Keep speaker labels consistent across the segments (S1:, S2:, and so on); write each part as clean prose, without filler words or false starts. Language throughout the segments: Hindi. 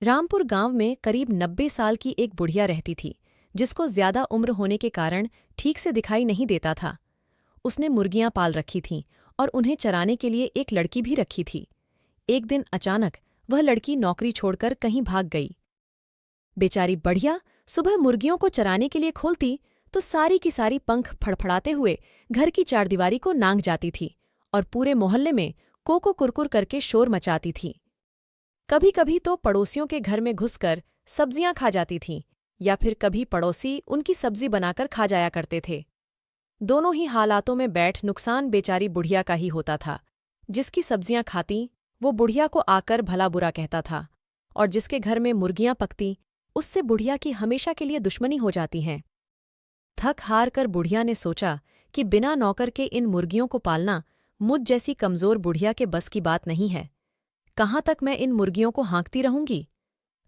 S1: रामपुर गांव में करीब 90 साल की एक बुढ़िया रहती थी, जिसको ज्यादा उम्र होने के कारण ठीक से दिखाई नहीं देता था। उसने मुर्गियां पाल रखी थीं और उन्हें चराने के लिए एक लड़की भी रखी थी। एक दिन अचानक वह लड़की नौकरी छोड़कर कहीं भाग गई। बेचारी बढ़िया सुबह मुर्गियों को चराने के लिए खोलती तो सारी की सारी पंख फड़फड़ाते हुए घर की चारदीवारी को नांग जाती थी और पूरे मोहल्ले में कोको कुरकुर करके शोर मचाती थी। कभी कभी तो पड़ोसियों के घर में घुसकर सब्जियां खा जाती थीं या फिर कभी पड़ोसी उनकी सब्जी बनाकर खा जाया करते थे। दोनों ही हालातों में बैठ नुकसान बेचारी बुढ़िया का ही होता था। जिसकी सब्जियां खाती वो बुढ़िया को आकर भला बुरा कहता था और जिसके घर में मुर्गियां पकती उससे बुढ़िया की हमेशा के लिए दुश्मनी हो जाती हैं। थक हार कर बुढ़िया ने सोचा कि बिना नौकर के इन मुर्गियों को पालना मुझ जैसी कमजोर बुढ़िया के बस की बात नहीं है। कहाँ तक मैं इन मुर्गियों को हाँकती रहूंगी?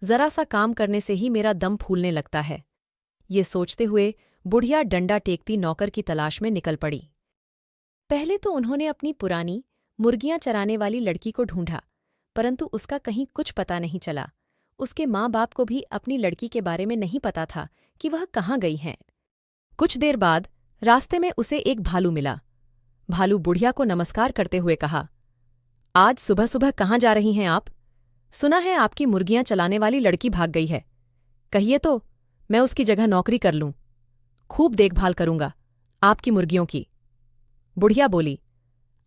S1: जरा सा काम करने से ही मेरा दम फूलने लगता है। ये सोचते हुए बुढ़िया डंडा टेकती नौकर की तलाश में निकल पड़ी। पहले तो उन्होंने अपनी पुरानी मुर्गियां चराने वाली लड़की को ढूंढा, परंतु उसका कहीं कुछ पता नहीं चला। उसके माँ बाप को भी अपनी लड़की के बारे में नहीं पता था कि वह कहाँ गई है। कुछ देर बाद रास्ते में उसे एक भालू मिला। भालू बुढ़िया को नमस्कार करते हुए कहा, आज सुबह सुबह कहाँ जा रही हैं आप? सुना है आपकी मुर्गियां चलाने वाली लड़की भाग गई है। कहिए तो मैं उसकी जगह नौकरी कर लूं। खूब देखभाल करूंगा आपकी मुर्गियों की। बुढ़िया बोली,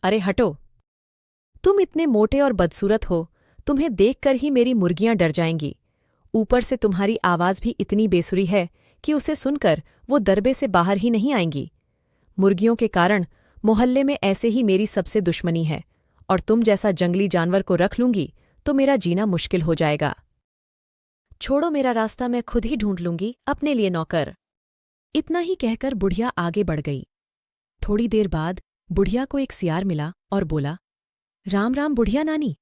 S1: अरे हटो, तुम इतने मोटे और बदसूरत हो, तुम्हें देखकर ही मेरी मुर्गियां डर जाएंगी। ऊपर से तुम्हारी आवाज भी इतनी बेसुरी है कि उसे सुनकर वो दरबे से बाहर ही नहीं आएंगी। मुर्गियों के कारण मोहल्ले में ऐसे ही मेरी सबसे दुश्मनी है और तुम जैसा जंगली जानवर को रख लूंगी तो मेरा जीना मुश्किल हो जाएगा। छोड़ो मेरा रास्ता, मैं खुद ही ढूंढ लूंगी अपने लिए नौकर। इतना ही कहकर बुढ़िया आगे बढ़ गई। थोड़ी देर बाद बुढ़िया को एक सियार मिला और बोला, राम राम बुढ़िया नानी,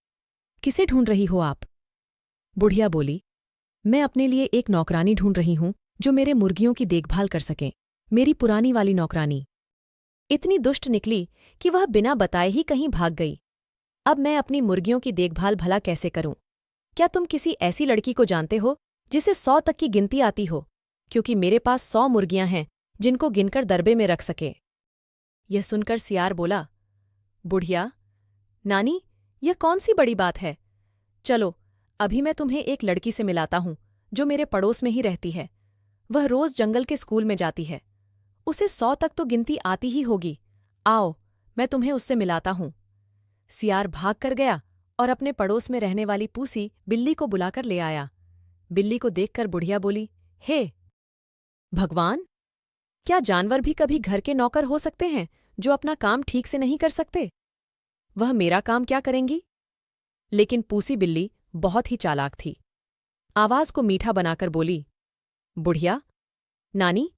S1: किसे ढूंढ रही हो आप? बुढ़िया बोली, मैं अपने लिए एक नौकरानी ढूंढ रही हूं जो मेरे मुर्गियों की देखभाल कर सके, मेरी पुरानी वाली नौकरानी। इतनी दुष्ट निकली कि वह बिना बताए ही कहीं भाग गई। अब मैं अपनी मुर्गियों की देखभाल भला कैसे करूं? क्या तुम किसी ऐसी लड़की को जानते हो जिसे 100 तक की गिनती आती हो? क्योंकि मेरे पास 100 मुर्गियां हैं जिनको गिनकर दरबे में रख सके। यह सुनकर सियार बोला, बुढ़िया नानी, यह कौन सी बड़ी बात है? चलो अभी मैं तुम्हें एक लड़की से मिलाता हूं जो मेरे पड़ोस में ही रहती है। वह रोज जंगल के स्कूल में जाती है। उसे 100 तक तो गिनती आती ही होगी। आओ मैं तुम्हें उससे मिलाता हूं। सियार भाग कर गया और अपने पड़ोस में रहने वाली पूसी बिल्ली को बुलाकर ले आया। बिल्ली को देखकर बुढ़िया बोली, हे भगवान, क्या जानवर भी कभी घर के नौकर हो सकते हैं जो अपना काम ठीक से नहीं कर सकते? वह मेरा काम क्या करेंगी? लेकिन पूसी बिल्ली बहुत ही चालाक थी। आवाज को मीठा बनाकर बोली, बुढ़िया नानी,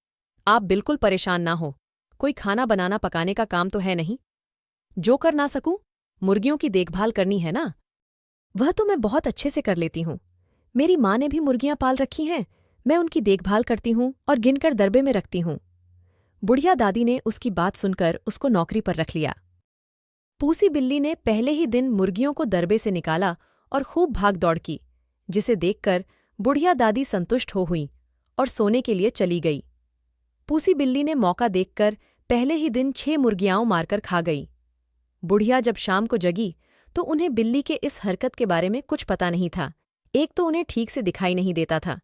S1: आप बिल्कुल परेशान ना हो। कोई खाना बनाना पकाने का काम तो है नहीं। जो कर ना सकूं, मुर्गियों की देखभाल करनी है ना, वह तो मैं बहुत अच्छे से कर लेती हूं। मेरी माँ ने भी मुर्गियां पाल रखी हैं, मैं उनकी देखभाल करती हूं और गिनकर दरबे में रखती हूं। बुढ़िया दादी ने उसकी बात सुनकर उसको नौकरी पर रख लिया। पूसी बिल्ली ने पहले ही दिन मुर्गियों को दरबे से निकाला और खूब भाग दौड़ की, जिसे देखकर बुढ़िया दादी संतुष्ट हो हुई और सोने के लिए चली गई। पूसी बिल्ली ने मौका देखकर पहले ही दिन 6 मुर्गियाओं मारकर खा गई। बुढ़िया जब शाम को जगी तो उन्हें बिल्ली के इस हरकत के बारे में कुछ पता नहीं था। एक तो उन्हें ठीक से दिखाई नहीं देता था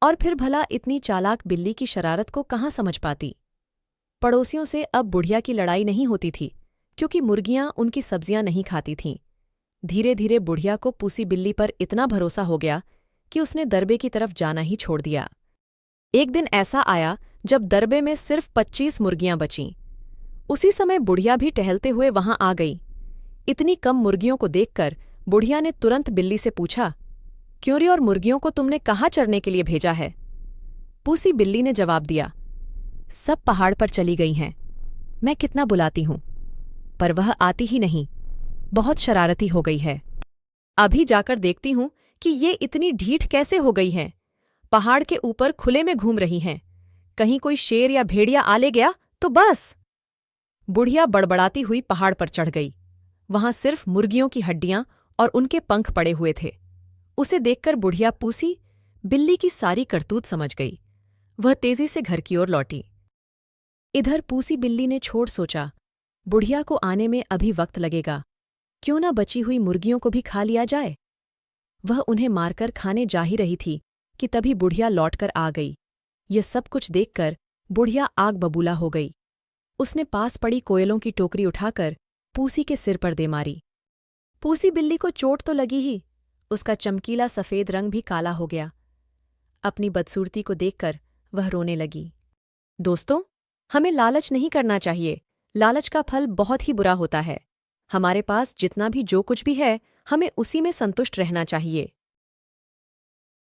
S1: और फिर भला इतनी चालाक बिल्ली की शरारत को कहाँ समझ पाती। पड़ोसियों से अब बुढ़िया की लड़ाई नहीं होती थी क्योंकि मुर्गियां उनकी सब्जियां नहीं खाती थीं। धीरे धीरे बुढ़िया को पूसी बिल्ली पर इतना भरोसा हो गया कि उसने दरबे की तरफ जाना ही छोड़ दिया। एक दिन ऐसा आया जब दरबे में सिर्फ 25 मुर्गियां बचीं। उसी समय बुढ़िया भी टहलते हुए वहां आ गई। इतनी कम मुर्गियों को देखकर बुढ़िया ने तुरंत बिल्ली से पूछा, क्यों रे, और मुर्गियों को तुमने कहाँ चरने के लिए भेजा है? पूसी बिल्ली ने जवाब दिया, सब पहाड़ पर चली गई हैं। मैं कितना बुलाती हूं पर वह आती ही नहीं। बहुत शरारती हो गई है। अभी जाकर देखती हूं कि ये इतनी ढीठ कैसे हो गई हैं। पहाड़ के ऊपर खुले में घूम रही हैं। कहीं कोई शेर या भेड़िया आ ले गया तो बस। बुढ़िया बड़बड़ाती हुई पहाड़ पर चढ़ गई। वहां सिर्फ मुर्गियों की हड्डियां और उनके पंख पड़े हुए थे। उसे देखकर बुढ़िया पूसी बिल्ली की सारी करतूत समझ गई। वह तेजी से घर की ओर लौटी। इधर पूसी बिल्ली ने छोड़ सोचा, बुढ़िया को आने में अभी वक्त लगेगा, क्यों न बची हुई मुर्गियों को भी खा लिया जाए। वह उन्हें मारकर खाने जा ही रही थी कि तभी बुढ़िया लौटकर आ गई। यह सब कुछ देखकर बुढ़िया आग बबूला हो गई। उसने पास पड़ी कोयलों की टोकरी उठाकर पूसी के सिर पर दे मारी। पूसी बिल्ली को चोट तो लगी ही, उसका चमकीला सफ़ेद रंग भी काला हो गया। अपनी बदसूरती को देखकर वह रोने लगी। दोस्तों, हमें लालच नहीं करना चाहिए। लालच का फल बहुत ही बुरा होता है। हमारे पास जितना भी जो कुछ भी है, हमें उसी में संतुष्ट रहना चाहिए।